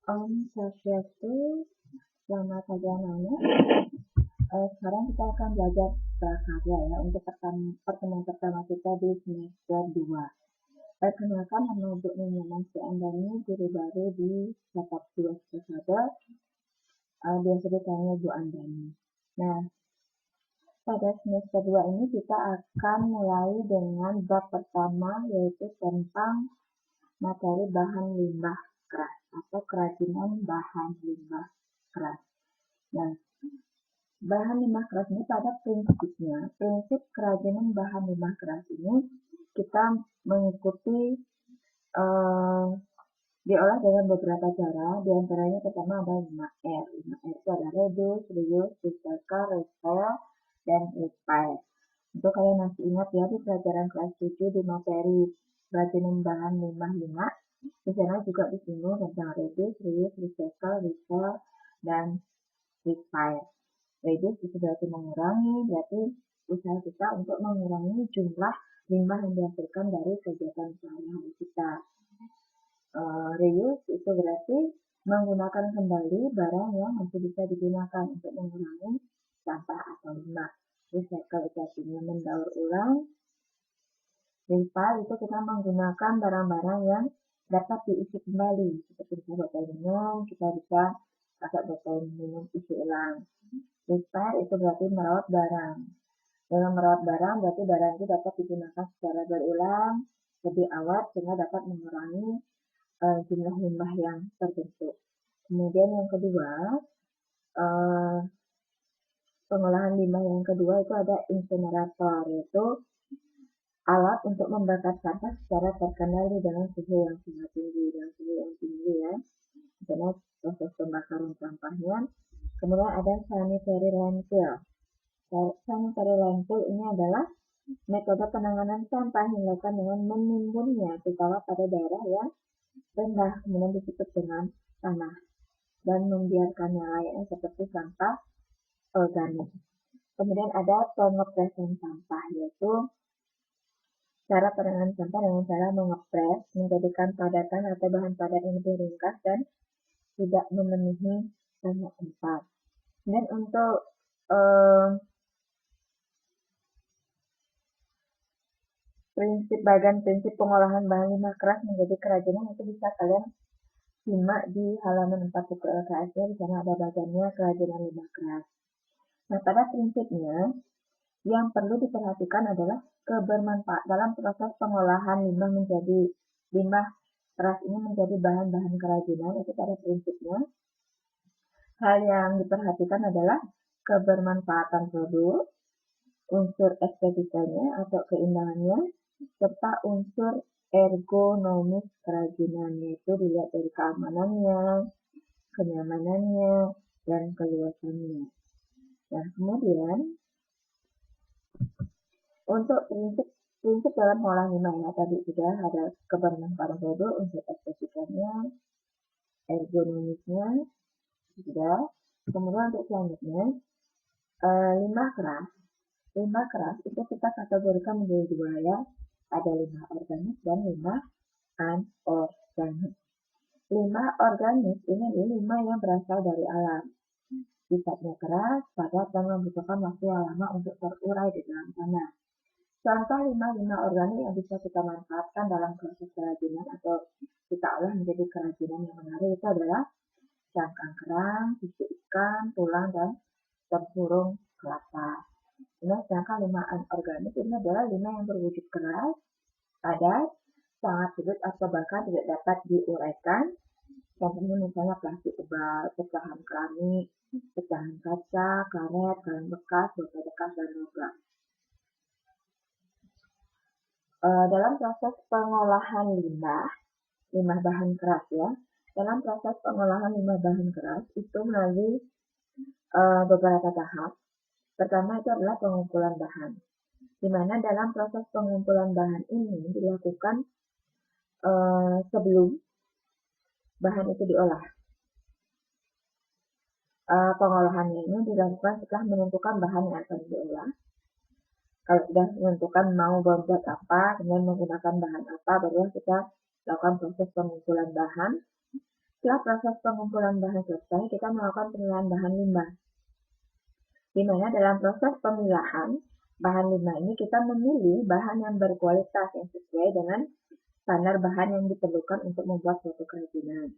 Om Swastiastu, selamat pagi anak-anak. Sekarang kita akan belajar prakarya ya untuk pertemuan pertama kita di semester 2. Perkenalkan, nama Ibu Nyoman Andani, guru baru di Catat 2 Pesada, biasa dipanggil Bu Andani. Nah, pada semester 2 ini kita akan mulai dengan bab pertama, yaitu tentang materi bahan limbah keras atau kerajinan bahan limbah keras. Nah, bahan limbah keras ini pada prinsipnya, prinsip kerajinan bahan limbah keras ini kita mengikuti diolah dengan beberapa cara. Di antaranya pertama ada 5R. 5R itu adalah reduce, reuse, recycle, repair, dan repair. Itu kalian masih ingat ya di pelajaran kelas 7 di materi kerajinan bahan limbah. Di sana juga disinggung tentang reduce, reuse, recycle, repair, dan repair. Reduce itu berarti mengurangi, berarti usaha kita untuk mengurangi jumlah limbah yang dihasilkan dari kegiatan sehari-hari kita. Reuse itu berarti menggunakan kembali barang yang masih bisa digunakan untuk mengurangi sampah atau limbah. Recycle itu artinya mendaur ulang. Repair itu kita menggunakan barang-barang yang dapat diisi kembali, seperti botol minum, kita bisa pakai botol minum isi ulang. Repair itu berarti merawat barang. Dengan merawat barang berarti barang itu dapat digunakan secara berulang, lebih awet sehingga dapat mengurangi jumlah limbah yang terbentuk. Kemudian yang kedua, pengolahan limbah yang kedua itu ada insinerator, yaitu alat untuk membakar sampah secara terkendali dengan suhu yang sangat tinggi, ya. Karena proses pembakaran sampahnya. Kemudian ada sanitary landfill. Sanitary landfill ini adalah metode penanganan sampah yang dilakukan dengan menimbunnya kawat pada daerah yang rendah, kemudian ditutup dengan tanah dan membiarkannya layaknya seperti sampah organik. Kemudian ada pengepresan sampah, yaitu cara penanganan sampah dengan cara mengepres, menjadikan padatan atau bahan padat yang lebih ringkas dan tidak memenuhi banyak tempat. Dan untuk prinsip pengolahan bahan limbah keras menjadi kerajinan itu bisa kalian simak di halaman 4 buku LKS-nya. Di sana ada bagiannya kerajinan limbah keras. Nah, pada prinsipnya yang perlu diperhatikan adalah kebermanfaat dalam proses pengolahan limbah menjadi limbah keras ini menjadi bahan-bahan kerajinan. Itu pada prinsipnya hal yang diperhatikan adalah kebermanfaatan produk, unsur estetikanya atau keindahannya, serta unsur ergonomis kerajinan, yaitu dilihat dari keamanannya, kenyamanannya, dan keluasannya. Nah, kemudian untuk prinsip dalam pengolahan limbah ya, tadi sudah ada kebermanfaatan produk, unsur estetikanya, ergonomisnya, sudah. Kemudian untuk selanjutnya, limbah keras. Limbah keras itu kita kategorikan menjadi dua ya, ada limbah organik dan limbah anorganik. Limbah organik ini adalah limbah yang berasal dari alam. Sifatnya keras, padat, dan membutuhkan waktu yang lama untuk terurai di dalam tanah. Contoh limbah-limbah organik yang bisa kita manfaatkan dalam proses kerajinan atau kita olah menjadi kerajinan yang menarik itu adalah cangkang kerang, susu ikan, tulang, dan tempurung kelapa. Nah, sedangkan limbah anorganik ini adalah limbah yang berwujud keras, padat, sangat sulit atau bahkan tidak dapat diuraikan. Contohnya misalnya plastik tebal, pecahan keramik, pecahan kaca, karet, kain bekas, botol bekas, dan logam. Dalam proses pengolahan limbah bahan keras ya, dalam proses pengolahan limbah bahan keras itu melalui beberapa tahap. Pertama itu adalah pengumpulan bahan, di mana dalam proses pengumpulan bahan ini dilakukan sebelum bahan itu diolah. Pengolahannya ini dilakukan setelah menentukan bahan yang akan diolah. Kalau sudah menentukan mau buat apa, kemudian menggunakan bahan apa, baru kita lakukan proses pengumpulan bahan. Setelah proses pengumpulan bahan selesai, kita melakukan pemilahan bahan limbah. Di mana dalam proses pemilahan bahan limbah ini kita memilih bahan yang berkualitas yang sesuai dengan standar bahan yang diperlukan untuk membuat suatu kerajinan.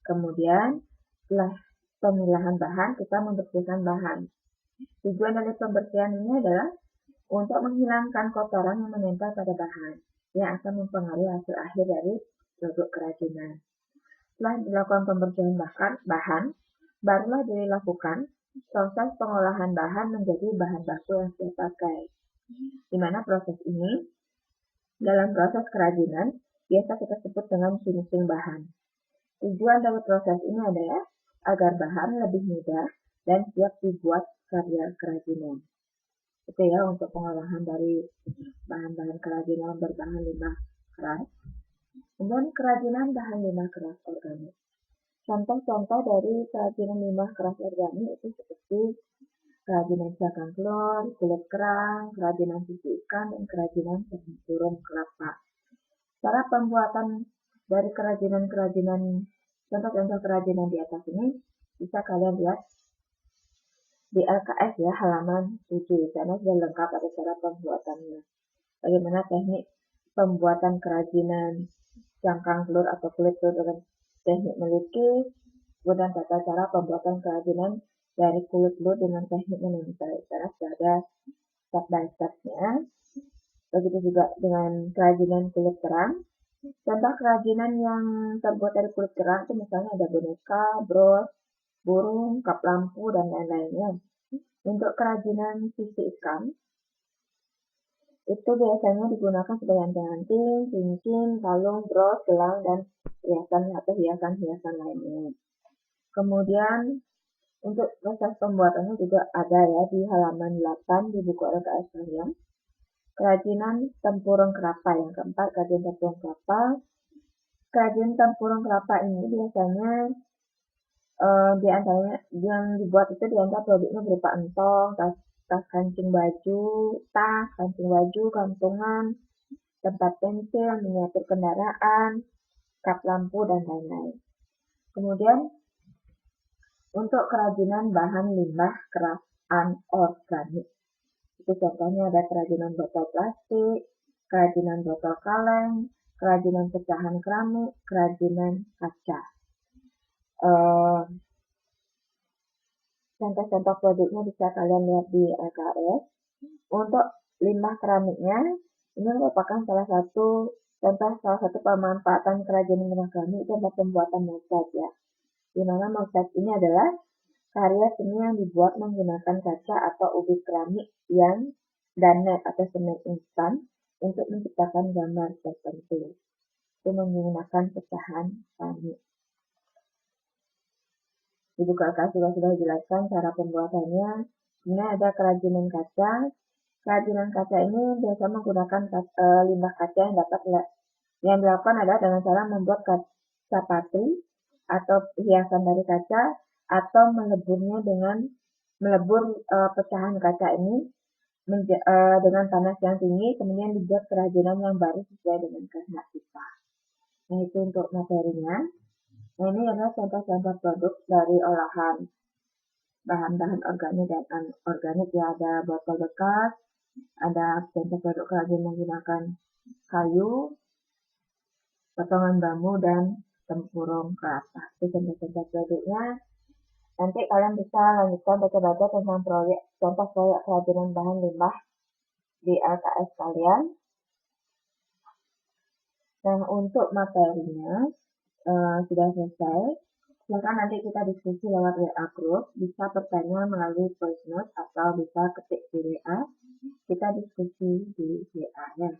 Kemudian, setelah pemilahan bahan, kita membersihkan bahan. Tujuan dari pembersihan ini adalah untuk menghilangkan kotoran yang menempel pada bahan yang akan mempengaruhi hasil akhir dari produk kerajinan. Setelah dilakukan pembersihan bahan, barulah dilakukan proses pengolahan bahan menjadi bahan baku yang siap pakai. Di mana proses ini dalam proses kerajinan biasa kita sebut dengan finishing bahan. Tujuan dari proses ini adalah agar bahan lebih mudah dan siap dibuat karya kerajinan. Itu ya untuk pengolahan dari bahan-bahan kerajinan berbahan limbah keras. Kemudian kerajinan bahan limbah keras organik. Contoh-contoh dari kerajinan limbah keras organik itu seperti kerajinan cangkang telur, kulit kerang, kerajinan susu ikan, dan kerajinan tempurung kelapa. Cara pembuatan dari kerajinan-kerajinan, contoh-contoh kerajinan di atas ini bisa kalian lihat di LKS ya, halaman 7. Sana sudah lengkap ada cara pembuatannya. Bagaimana teknik pembuatan kerajinan cangkang telur atau kulit telur dengan teknik melukis, kemudian tata cara pembuatan kerajinan dari kulit telur dengan teknik menempel. Sana sudah ada step by step-nya. Begitu juga dengan kerajinan kulit kerang. Contoh kerajinan yang terbuat dari kulit kerang itu misalnya ada boneka, bros, burung, kap lampu, dan lain-lainnya. Untuk kerajinan susu ikan, itu biasanya digunakan sebagai anting-anting, cincin, kalung, bros, gelang, dan hiasan atau hiasan-hiasan lainnya. Kemudian untuk proses pembuatannya juga ada ya di halaman 8 di buku LKS kalian. Kerajinan tempurung kelapa yang keempat, kerajinan tempurung kelapa. Kerajinan tempurung kelapa ini biasanya di antaranya yang dibuat itu di antara produknya berupa entong, tas kancing baju, tas kancing baju, kantungan, tempat pensil, miniatur kendaraan, kap lampu, dan lain-lain. Kemudian untuk kerajinan bahan limbah keras anorganik, itu contohnya ada kerajinan botol plastik, kerajinan botol kaleng, kerajinan pecahan keramik, kerajinan kaca. Contoh-contoh produknya bisa kalian lihat di LKS. Untuk limbah keramiknya, ini merupakan salah satu pemanfaatan kerajinan limbah keramik itu adalah pembuatan mozaik ya. Di mana mozaik ini adalah karya seni yang dibuat menggunakan kaca atau ubi keramik dan net atau semen instan untuk menciptakan gambar tertentu. Itu menggunakan pecahan keramik. Di buku LKS juga sudah dijelaskan cara pembuatannya. Ini ada kerajinan kaca. Kerajinan kaca ini biasa menggunakan limbah kaca yang dilakukan adalah dengan cara membuat kaca patri atau hiasan dari kaca atau melebur pecahan kaca ini dengan panas yang tinggi, kemudian dibuat kerajinan yang baru sesuai dengan kehendak kita. Nah itu untuk materinya. Nah ini adalah contoh-contoh produk dari olahan bahan-bahan organik dan anorganik ya. Ada botol bekas, ada contoh produk kerajinan menggunakan kayu, potongan bambu, dan tempurung kelapa. Itu contoh-contoh produknya. Nanti kalian bisa lanjutkan baca-baca tentang contoh proyek kerajinan bahan limbah di LKS kalian. Nah untuk materinya sudah selesai. Silakan nanti kita diskusi lewat WA group, bisa bertanya melalui voice note atau bisa ketik di WA, kita diskusi di WA ya.